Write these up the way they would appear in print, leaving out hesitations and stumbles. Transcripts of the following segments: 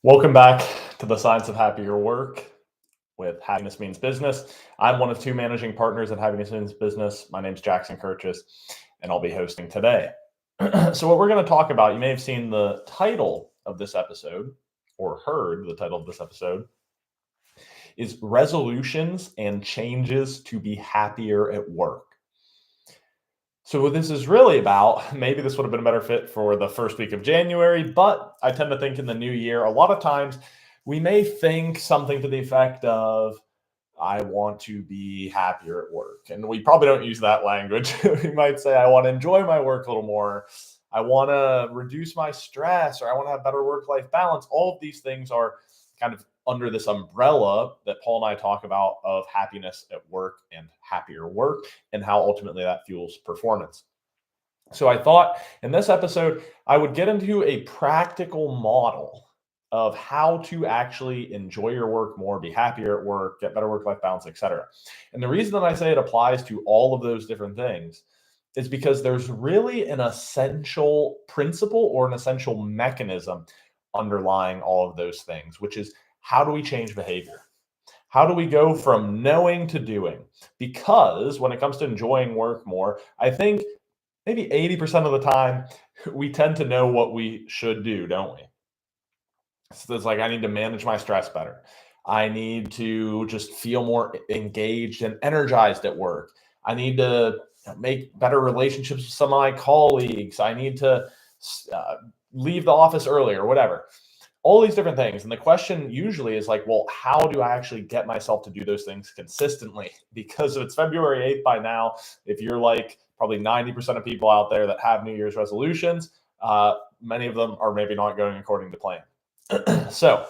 Welcome back to the Science of Happier Work with Happiness Means Business. I'm one of two managing partners at Happiness Means Business. My name's Jackson Kirchis, and I'll be hosting today. So what we're going to talk about, you may have seen the title of this episode or heard the title of this episode, is Resolutions and Changes to Be Happier at Work. So what this is really about, maybe this would have been a better fit for the first week of January, but I tend to think in the new year, a lot of times we may think something to the effect of, I want to be happier at work. And we probably don't use that language. We might say, I want to enjoy my work a little more. I want to reduce my stress, or I want to have better work-life balance. All of these things are kind of under this umbrella that Paul and I talk about of happiness at work and happier work, and how ultimately that fuels performance. So I thought in this episode, I would get into a practical model of how to actually enjoy your work more, be happier at work, get better work-life balance, etc. And the reason that I say it applies to all of those different things is because there's really an essential principle or an essential mechanism underlying all of those things, which is, how do we change behavior? How do we go from knowing to doing? Because when it comes to enjoying work more, I think maybe 80% of the time, we tend to know what we should do, don't we? So it's like, I need to manage my stress better. I need to just feel more engaged and energized at work. I need to make better relationships with some of my colleagues. I need to leave the office early or whatever. All these different things. And the question usually is like, well, how do I actually get myself to do those things consistently? Because it's February 8th by now. If you're like probably 90% of people out there that have New Year's resolutions, many of them are maybe not going according to plan. So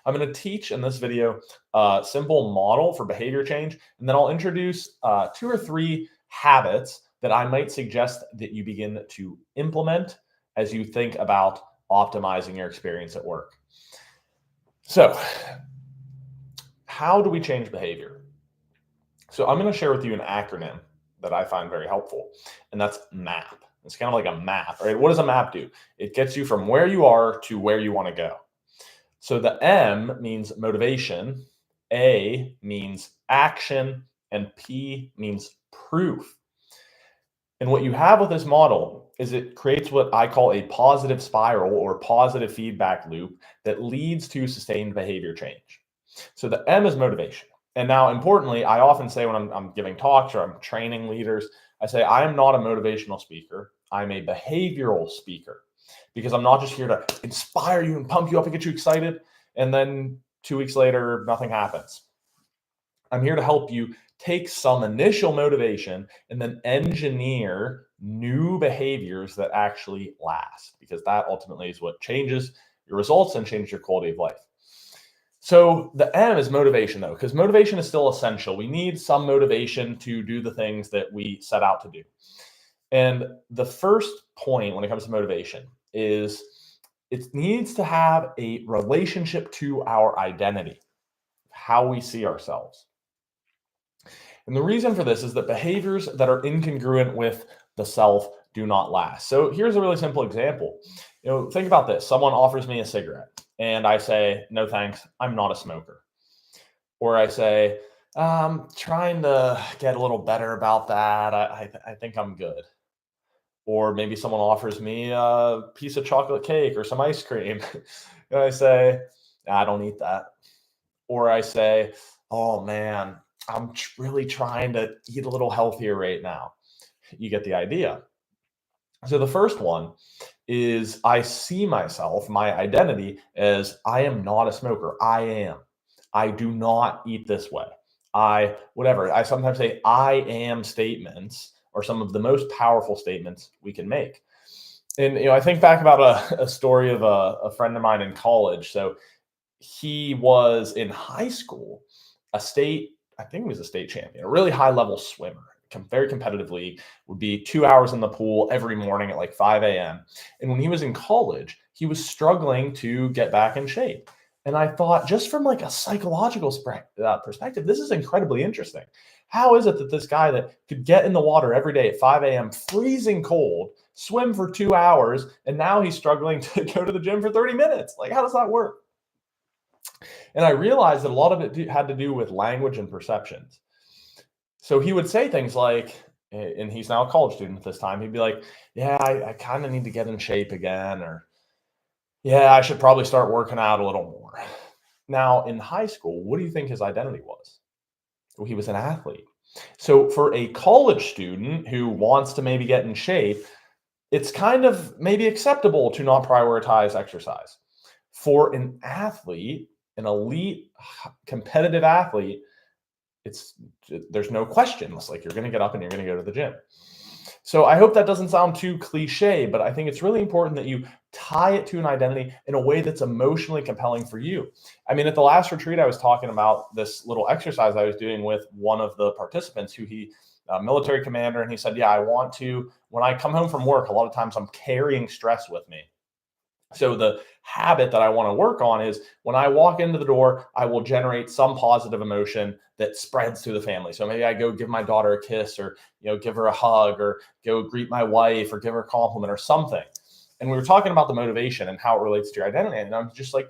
I'm going to teach in this video a simple model for behavior change, and then I'll introduce 2 or 3 habits that I might suggest that you begin to implement as you think about optimizing your experience at work. So how do we change behavior? So I'm going to share with you an acronym that I find very helpful, and that's MAP. It's kind of like a map, right? What does a map do? It gets you from where you are to where you want to go. So the M means motivation, A means action, and P means proof. And what you have with this model is it creates what I call a positive spiral or positive feedback loop that leads to sustained behavior change. So the M is motivation. And now, importantly, I often say when I'm giving talks or I'm training leaders, I say, I am not a motivational speaker. I'm a behavioral speaker, because I'm not just here to inspire you and pump you up and get you excited, and then 2 weeks later, nothing happens. I'm here to help you take some initial motivation and then engineer new behaviors that actually last, because that ultimately is what changes your results and changes your quality of life. So the M is motivation, though, because motivation is still essential. We need some motivation to do the things that we set out to do. And the first point when it comes to motivation is it needs to have a relationship to our identity, how we see ourselves. And the reason for this is that behaviors that are incongruent with the self do not last. So here's a really simple example. Think about this. Someone offers me a cigarette and I say, no, thanks, I'm not a smoker. Or I say, I'm trying to get a little better about that. I think I'm good. Or maybe someone offers me a piece of chocolate cake or some ice cream. And I say, I don't eat that. Or I say, oh man, I'm really trying to eat a little healthier right now. You get the idea. So the first one is, I see myself, my identity, as I am not a smoker. I do not eat this way. Whatever. I sometimes say I am statements are some of the most powerful statements we can make. And I think back about a story of a friend of mine in college. So he was in high school, I think he was a state champion, a really high level swimmer, very competitive league, would be 2 hours in the pool every morning at like 5 a.m. And when he was in college, he was struggling to get back in shape. And I thought, just from like a psychological perspective, this is incredibly interesting. How is it that this guy that could get in the water every day at 5 a.m., freezing cold, swim for 2 hours, and now he's struggling to go to the gym for 30 minutes? Like, how does that work? And I realized that a lot of it had to do with language and perceptions. So he would say things like, and he's now a college student at this time, he'd be like, yeah, I kind of need to get in shape again, or yeah, I should probably start working out a little more. Now, in high school, what do you think his identity was? Well, he was an athlete. So for a college student who wants to maybe get in shape, it's kind of maybe acceptable to not prioritize exercise. For an athlete, an elite competitive athlete, there's no question. It's like you're going to get up and you're going to go to the gym. So I hope that doesn't sound too cliche, but I think it's really important that you tie it to an identity in a way that's emotionally compelling for you. I mean, at the last retreat, I was talking about this little exercise I was doing with one of the participants a military commander, and he said, yeah, I want to, when I come home from work, a lot of times I'm carrying stress with me. So the habit that I want to work on is when I walk into the door, I will generate some positive emotion that spreads through the family. So maybe I go give my daughter a kiss, or give her a hug, or go greet my wife, or give her a compliment or something. And we were talking about the motivation and how it relates to your identity. And I'm just like,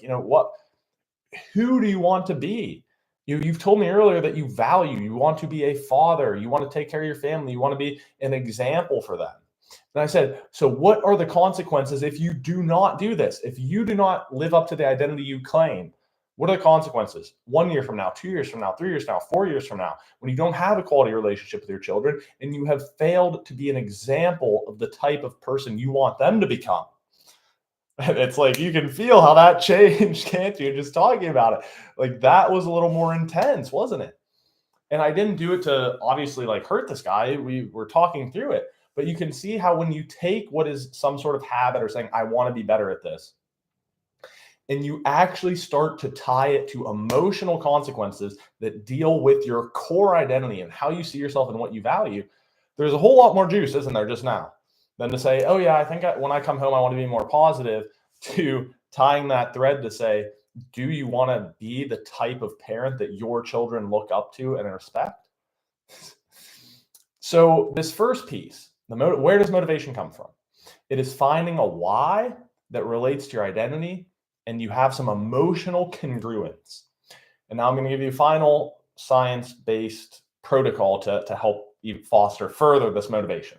who do you want to be? You've told me earlier that you want to be a father, you want to take care of your family, you want to be an example for them. And I said, so what are the consequences if you do not do this? If you do not live up to the identity you claim, what are the consequences? 1 year from now, 2 years from now, 3 years from now, 4 years from now, when you don't have a quality relationship with your children and you have failed to be an example of the type of person you want them to become. And it's like, you can feel how that changed, can't you? Just talking about it. Like, that was a little more intense, wasn't it? And I didn't do it to obviously like hurt this guy. We were talking through it. But you can see how when you take what is some sort of habit or saying, I want to be better at this, and you actually start to tie it to emotional consequences that deal with your core identity and how you see yourself and what you value, there's a whole lot more juice, isn't there, just now, than to say, oh yeah, I think when I come home, I want to be more positive, to tying that thread to say, do you want to be the type of parent that your children look up to and respect? So this first piece, where does motivation come from? It is finding a why that relates to your identity, and you have some emotional congruence. And now I'm going to give you a final science-based protocol to help you foster further this motivation.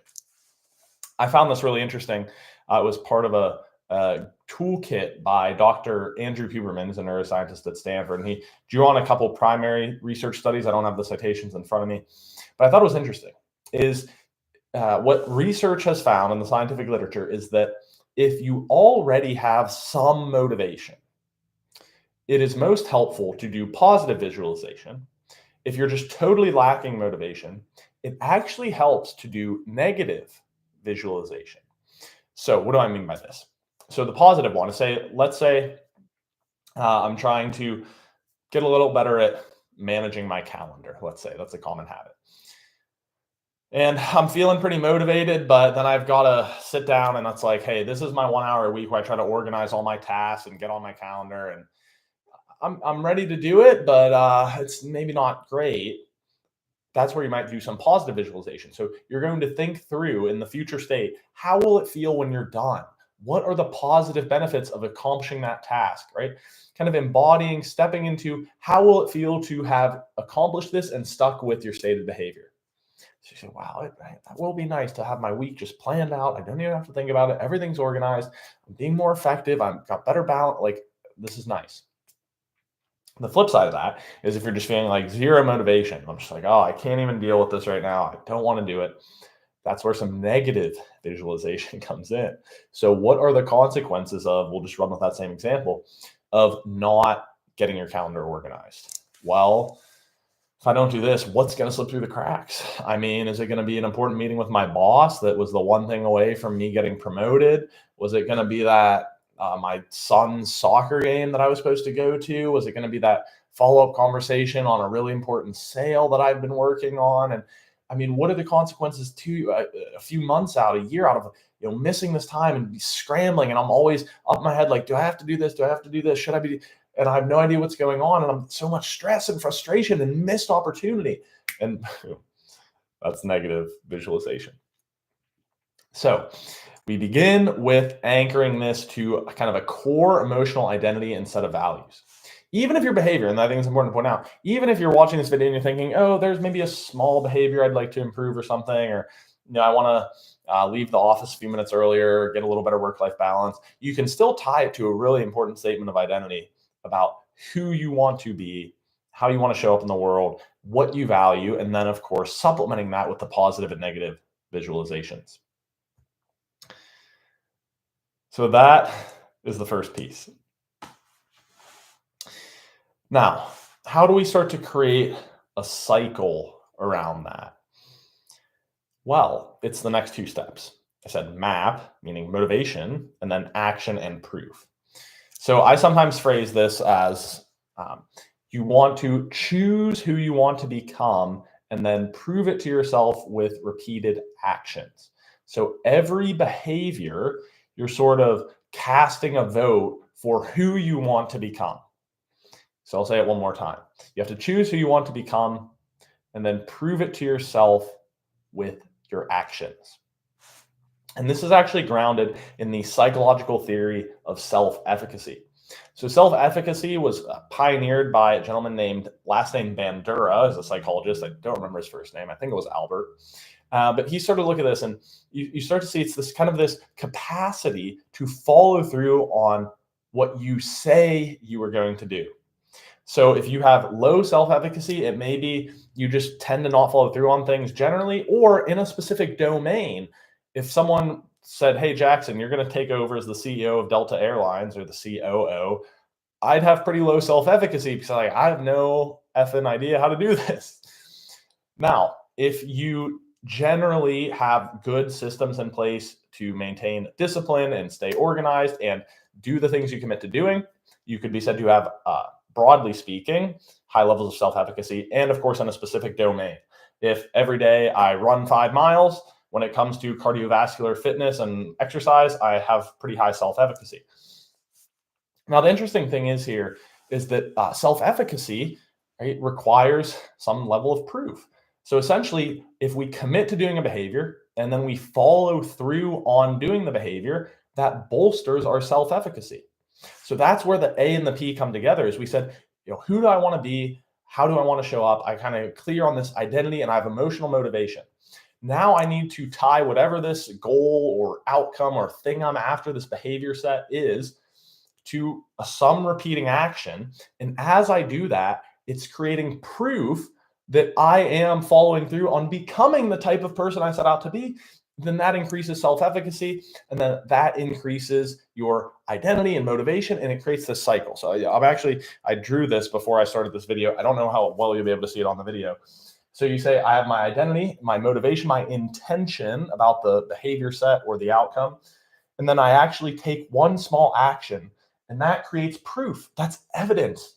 I found this really interesting. It was part of a toolkit by Dr. Andrew Huberman, who's a neuroscientist at Stanford, and he drew on a couple primary research studies. I don't have the citations in front of me, but I thought it was interesting. What research has found in the scientific literature is that if you already have some motivation, it is most helpful to do positive visualization. If you're just totally lacking motivation, it actually helps to do negative visualization. So what do I mean by this? So the positive one is, let's say I'm trying to get a little better at managing my calendar. Let's say that's a common habit. And I'm feeling pretty motivated, but then I've got to sit down and it's like, hey, this is my 1 hour a week where I try to organize all my tasks and get on my calendar, and I'm ready to do it, but it's maybe not great. That's where you might do some positive visualization. So you're going to think through in the future state, how will it feel when you're done? What are the positive benefits of accomplishing that task, right? Kind of embodying, stepping into how will it feel to have accomplished this and stuck with your stated behavior. So you say, wow, that will be nice to have my week just planned out. I don't even have to think about it. Everything's organized. I'm being more effective. I've got better balance. Like, this is nice. The flip side of that is if you're just feeling like zero motivation, I'm just like, oh, I can't even deal with this right now. I don't want to do it. That's where some negative visualization comes in. So what are the consequences of, we'll just run with that same example, of not getting your calendar organized? Well, if I don't do this, what's going to slip through the cracks? I mean, is it going to be an important meeting with my boss that was the one thing away from me getting promoted? Was it going to be that my son's soccer game that I was supposed to go to? Was it going to be that follow-up conversation on a really important sale that I've been working on? And I mean, what are the consequences to a few months out, a year out of missing this time and be scrambling? And I'm always up my head like, do I have to do this? Do I have to do this? Should I be? and I have no idea what's going on, and I'm so much stress and frustration and missed opportunity. And that's negative visualization. So we begin with anchoring this to a kind of a core emotional identity and set of values. Even if your behavior, and I think it's important to point out, even if you're watching this video and you're thinking, oh, there's maybe a small behavior I'd like to improve or something, or I want to leave the office a few minutes earlier, get a little better work-life balance, you can still tie it to a really important statement of identity about who you want to be, how you want to show up in the world, what you value, and then, of course, supplementing that with the positive and negative visualizations. So that is the first piece. Now, how do we start to create a cycle around that? Well, it's the next two steps. I said map, meaning motivation, and then action and proof. So I sometimes phrase this as you want to choose who you want to become and then prove it to yourself with repeated actions. So every behavior, you're sort of casting a vote for who you want to become. So I'll say it one more time. You have to choose who you want to become and then prove it to yourself with your actions. And this is actually grounded in the psychological theory of self-efficacy. So self-efficacy was pioneered by a gentleman named, last name Bandura, as a psychologist. I don't remember his first name. I think it was Albert. But he started to look at this, and you start to see it's this kind of this capacity to follow through on what you say you are going to do. So if you have low self-efficacy, it may be you just tend to not follow through on things generally, or in a specific domain. If someone said, hey, Jackson, you're going to take over as the CEO of Delta Airlines or the COO, I'd have pretty low self-efficacy because I have no effing idea how to do this. Now, if you generally have good systems in place to maintain discipline and stay organized and do the things you commit to doing, you could be said to have, broadly speaking, high levels of self-efficacy, and of course in a specific domain. If every day I run 5 miles, when it comes to cardiovascular fitness and exercise, I have pretty high self-efficacy. Now, the interesting thing is here is that self-efficacy, right, requires some level of proof. So essentially, if we commit to doing a behavior and then we follow through on doing the behavior, that bolsters our self-efficacy. So that's where the A and the P come together. Is we said, who do I want to be? How do I want to show up? I kind of clear on this identity and I have emotional motivation. Now I need to tie whatever this goal or outcome or thing I'm after, this behavior set is, to some repeating action. And as I do that, it's creating proof that I am following through on becoming the type of person I set out to be. Then that increases self-efficacy, and then that increases your identity and motivation, and it creates this cycle. So I drew this before I started this video. I don't know how well you'll be able to see it on the video. So you say, I have my identity, my motivation, my intention about the behavior set or the outcome, and then I actually take one small action, and that creates proof. That's evidence,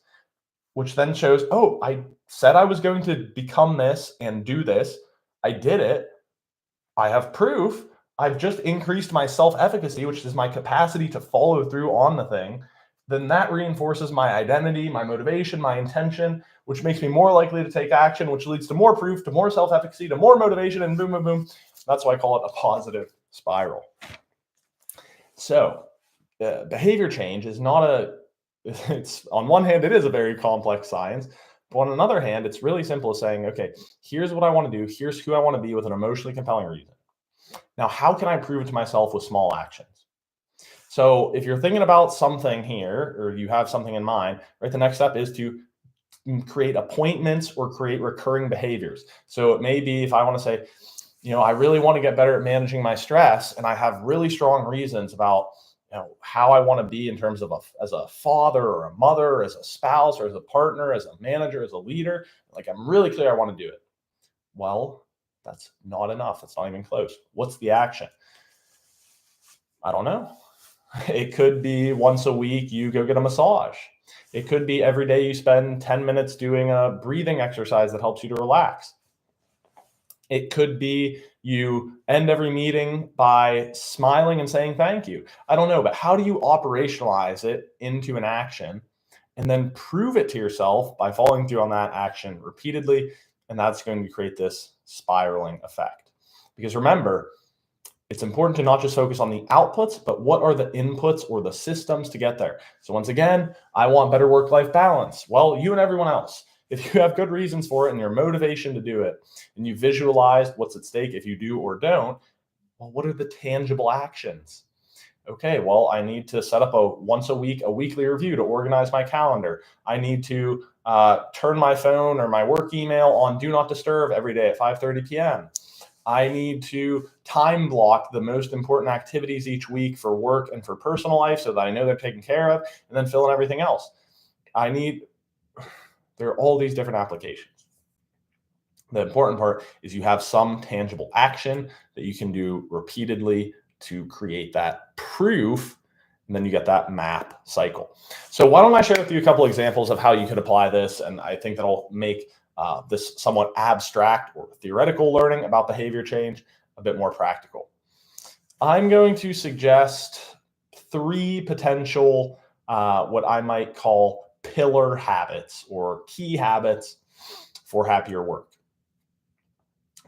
which then shows, oh, I said I was going to become this and do this. I did it. I have proof. I've just increased my self-efficacy, which is my capacity to follow through on the thing. Then that reinforces my identity, my motivation, my intention, which makes me more likely to take action, which leads to more proof, to more self-efficacy, to more motivation, and boom, boom, boom. That's why I call it a positive spiral. So behavior change is it's on one hand, it is a very complex science. But on another hand, it's really simple as saying, okay, here's what I want to do. Here's who I want to be with an emotionally compelling reason. Now, how can I prove it to myself with small actions? So if you're thinking about something here, or you have something in mind, right, the next step is to create appointments or create recurring behaviors. So it may be, if I want to say, I really want to get better at managing my stress, and I have really strong reasons about how I want to be in terms of as a father or a mother, or as a spouse, or as a partner, as a manager, as a leader. Like, I'm really clear I want to do it. Well, that's not enough. That's not even close. What's the action? I don't know. It could be once a week you go get a massage. It could be every day you spend 10 minutes doing a breathing exercise that helps you to relax. It could be you end every meeting by smiling and saying thank you. I don't know, but how do you operationalize it into an action and then prove it to yourself by following through on that action repeatedly. And that's going to create this spiraling effect. Because remember, it's important to not just focus on the outputs, but what are the inputs or the systems to get there? So once again, I want better work-life balance. Well, you and everyone else, if you have good reasons for it and your motivation to do it, and you visualize what's at stake if you do or don't, well, what are the tangible actions? Okay, well, I need to set up once a week, a weekly review to organize my calendar. I need to turn my phone or my work email on do not disturb every day at 5:30 p.m. I need to time block the most important activities each week for work and for personal life so that I know they're taken care of, and then fill in everything else. There are all these different applications. The important part is you have some tangible action that you can do repeatedly to create that proof, and then you get that map cycle. So why don't I share with you a couple examples of how you could apply this, and I think that'll make this somewhat abstract or theoretical learning about behavior change a bit more practical. I'm going to suggest 3 potential what I might call pillar habits or key habits for happier work.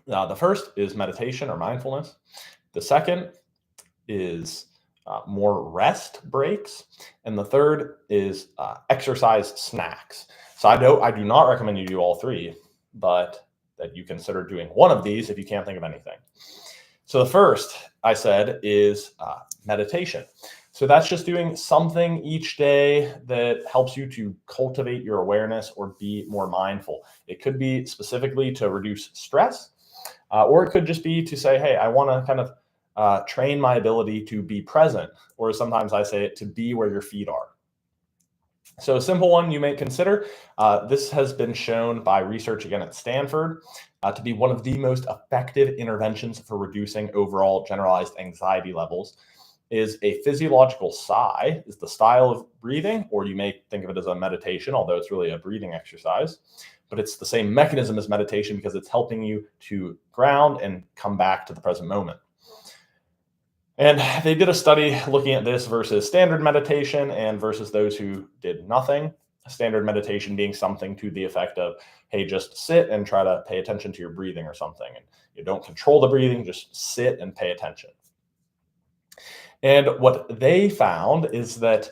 The first is meditation or mindfulness. The second is more rest breaks. And the third is exercise snacks. So I do not recommend you do all 3, but that you consider doing one of these if you can't think of anything. So the first I said is meditation. So that's just doing something each day that helps you to cultivate your awareness or be more mindful. It could be specifically to reduce stress, or it could just be to say, hey, I want to kind of train my ability to be present, or sometimes I say it, to be where your feet are. So a simple one you may consider, this has been shown by research again at Stanford to be one of the most effective interventions for reducing overall generalized anxiety levels, is a physiological sigh, is the style of breathing, or you may think of it as a meditation, although it's really a breathing exercise. But it's the same mechanism as meditation because it's helping you to ground and come back to the present moment. And they did a study looking at this versus standard meditation and versus those who did nothing. Standard meditation being something to the effect of, hey, just sit and try to pay attention to your breathing or something. And you don't control the breathing, just sit and pay attention. And what they found is that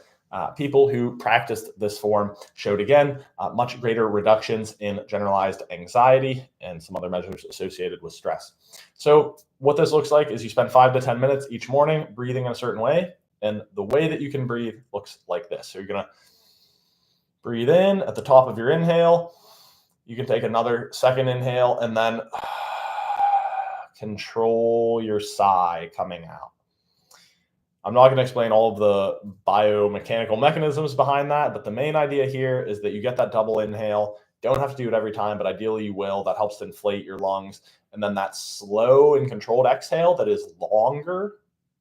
people who practiced this form showed, again, much greater reductions in generalized anxiety and some other measures associated with stress. So what this looks like is you spend 5 to 10 minutes each morning breathing in a certain way. And the way that you can breathe looks like this. So you're going to breathe in at the top of your inhale. You can take another second inhale and then control your sigh coming out. I'm not going to explain all of the biomechanical mechanisms behind that, but the main idea here is that you get that double inhale. Don't have to do it every time, but ideally you will. That helps to inflate your lungs. And then that slow and controlled exhale that is longer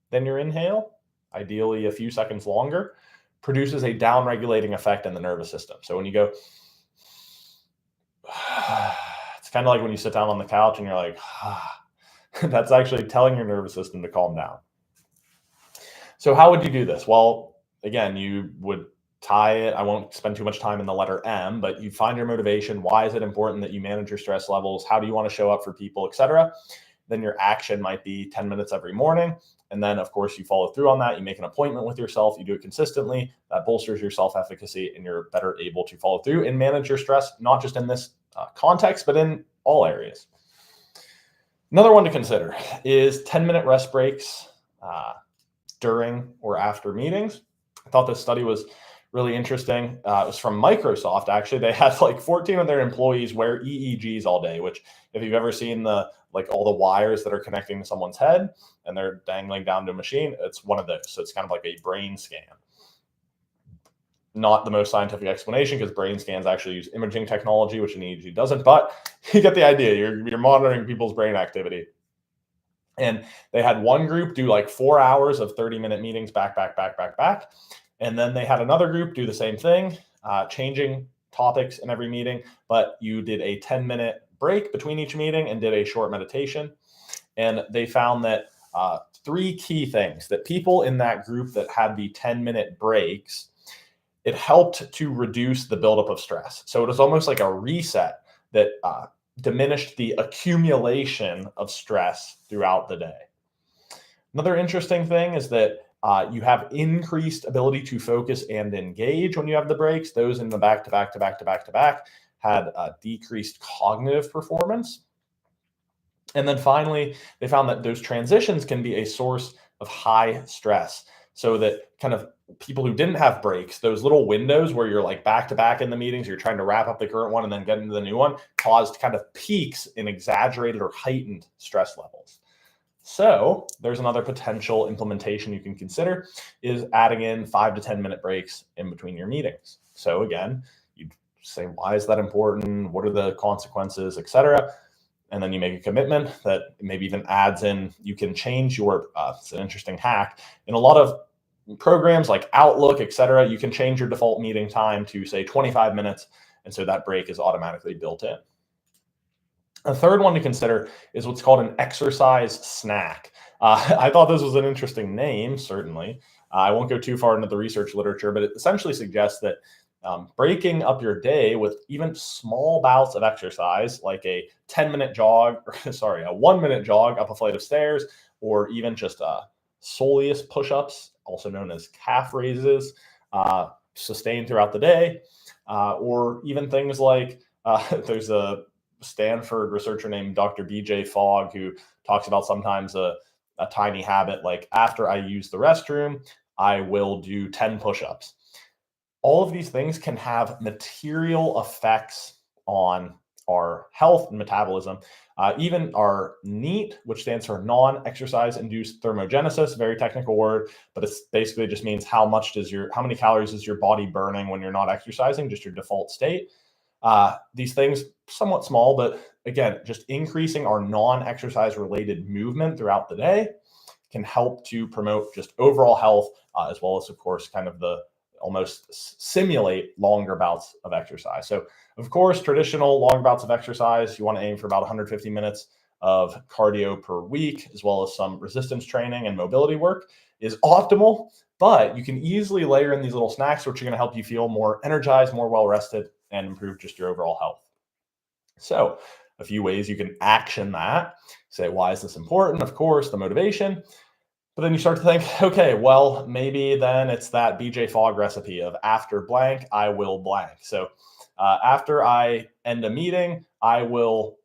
than your inhale, ideally a few seconds longer, produces a down-regulating effect in the nervous system. So when you go, it's kind of like when you sit down on the couch and you're like, that's actually telling your nervous system to calm down. So how would you do this? Well, again, you would tie it. I won't spend too much time in the letter M, but you find your motivation. Why is it important that you manage your stress levels? How do you want to show up for people, etc.? Then your action might be 10 minutes every morning. And then, of course, you follow through on that. You make an appointment with yourself. You do it consistently. That bolsters your self-efficacy, and you're better able to follow through and manage your stress, not just in this context, but in all areas. Another one to consider is 10-minute rest breaks during or after meetings. I thought this study was really interesting. It was from Microsoft, actually. They had like 14 of their employees wear EEGs all day, which if you've ever seen all the wires that are connecting to someone's head and they're dangling down to a machine, it's one of those. So it's kind of like a brain scan. Not the most scientific explanation because brain scans actually use imaging technology, which an EEG doesn't, but you get the idea. You're monitoring people's brain activity. And they had one group do like 4 hours of 30-minute meetings back. And then they had another group do the same thing, changing topics in every meeting, but you did a 10-minute break between each meeting and did a short meditation. And they found that 3 key things, that people in that group that had the 10-minute breaks it helped to reduce the buildup of stress. So it was almost like a reset that diminished the accumulation of stress throughout the day. Another interesting thing is that you have increased ability to focus and engage when you have the breaks. Those in the back to back to back to back to back had decreased cognitive performance. And then finally, they found that those transitions can be a source of high stress. So that kind of people who didn't have breaks, those little windows where you're like back to back in the meetings, you're trying to wrap up the current one and then get into the new one, caused kind of peaks in exaggerated or heightened stress levels. So there's another potential implementation you can consider is adding in 5 to 10 minute breaks in between your meetings. So again, you say, why is that important? What are the consequences, etc.? And then you make a commitment that maybe even adds in, you can change your, it's an interesting hack. In a lot of programs like Outlook, etc., you can change your default meeting time to say 25 minutes. And so that break is automatically built in. A third one to consider is what's called an exercise snack. I thought this was an interesting name, certainly. I won't go too far into the research literature, but it essentially suggests that breaking up your day with even small bouts of exercise, like a 10-minute jog, or sorry, a 1-minute jog up a flight of stairs, or even just soleus push-ups, also known as calf raises, sustained throughout the day, or even things like there's a Stanford researcher named Dr. BJ Fogg who talks about sometimes a tiny habit like after I use the restroom, I will do 10 push-ups. All of these things can have material effects on our health and metabolism. Even our NEAT, which stands for non-exercise induced thermogenesis, very technical word, but it's basically just means how many calories is your body burning when you're not exercising, just your default state. These things, somewhat small, but again, just increasing our non-exercise related movement throughout the day can help to promote just overall health, as well as, of course, kind of the almost simulate longer bouts of exercise. So, of course, traditional long bouts of exercise, you want to aim for about 150 minutes of cardio per week, as well as some resistance training and mobility work is optimal, but you can easily layer in these little snacks, which are going to help you feel more energized, more well-rested, and improve just your overall health. So a few ways you can action that. Say, why is this important? Of course, the motivation. But then you start to think, okay, well, maybe then it's that BJ Fogg recipe of after blank, I will blank. So after I end a meeting, I will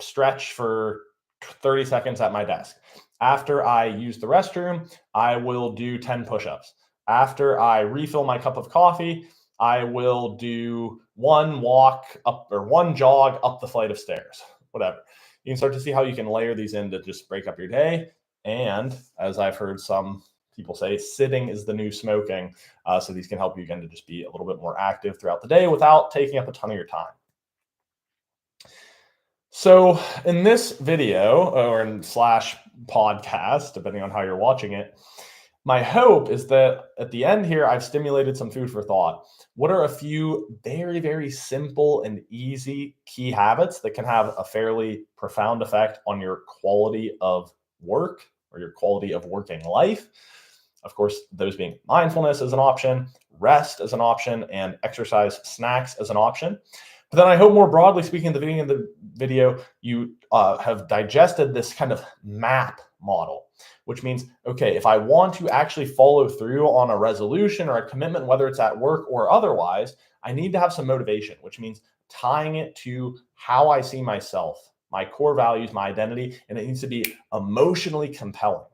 stretch for 30 seconds at my desk. After I use the restroom, I will do 10 push-ups. After I refill my cup of coffee, I will do one jog up the flight of stairs, whatever. You can start to see how you can layer these in to just break up your day. And as I've heard some people say, sitting is the new smoking. So these can help you again to just be a little bit more active throughout the day without taking up a ton of your time. So in this video or in slash podcast, depending on how you're watching it, my hope is that at the end here, I've stimulated some food for thought. What are a few very, very simple and easy key habits that can have a fairly profound effect on your quality of work or your quality of working life? Of course, those being mindfulness as an option, rest as an option, and exercise snacks as an option. But then I hope more broadly speaking, at the beginning of the video, you have digested this kind of map model, which means, okay, if I want to actually follow through on a resolution or a commitment, whether it's at work or otherwise, I need to have some motivation, which means tying it to how I see myself, my core values, my identity, and it needs to be emotionally compelling.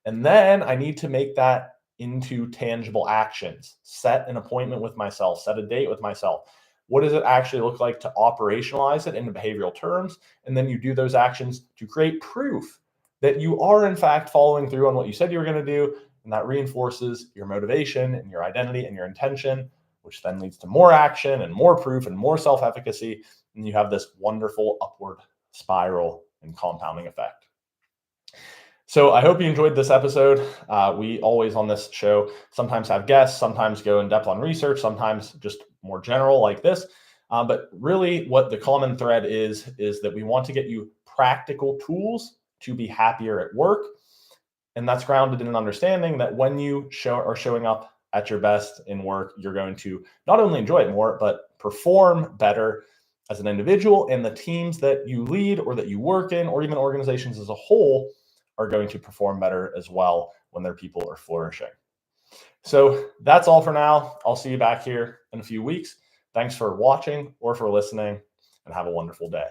And then I need to make that into tangible actions, set an appointment with myself, set a date with myself. What does it actually look like to operationalize it into behavioral terms? And then you do those actions to create proof that you are in fact following through on what you said you were going to do. And that reinforces your motivation and your identity and your intention, which then leads to more action and more proof and more self-efficacy. And you have this wonderful upward spiral and compounding effect. So I hope you enjoyed this episode. We always on this show sometimes have guests, sometimes go in depth on research, sometimes just more general like this. But really what the common thread is that we want to get you practical tools to be happier at work. And that's grounded in an understanding that when you are showing up at your best in work, you're going to not only enjoy it more, but perform better as an individual, and the teams that you lead or that you work in, or even organizations as a whole, are going to perform better as well when their people are flourishing. So that's all for now. I'll see you back here in a few weeks. Thanks for watching or for listening, and have a wonderful day.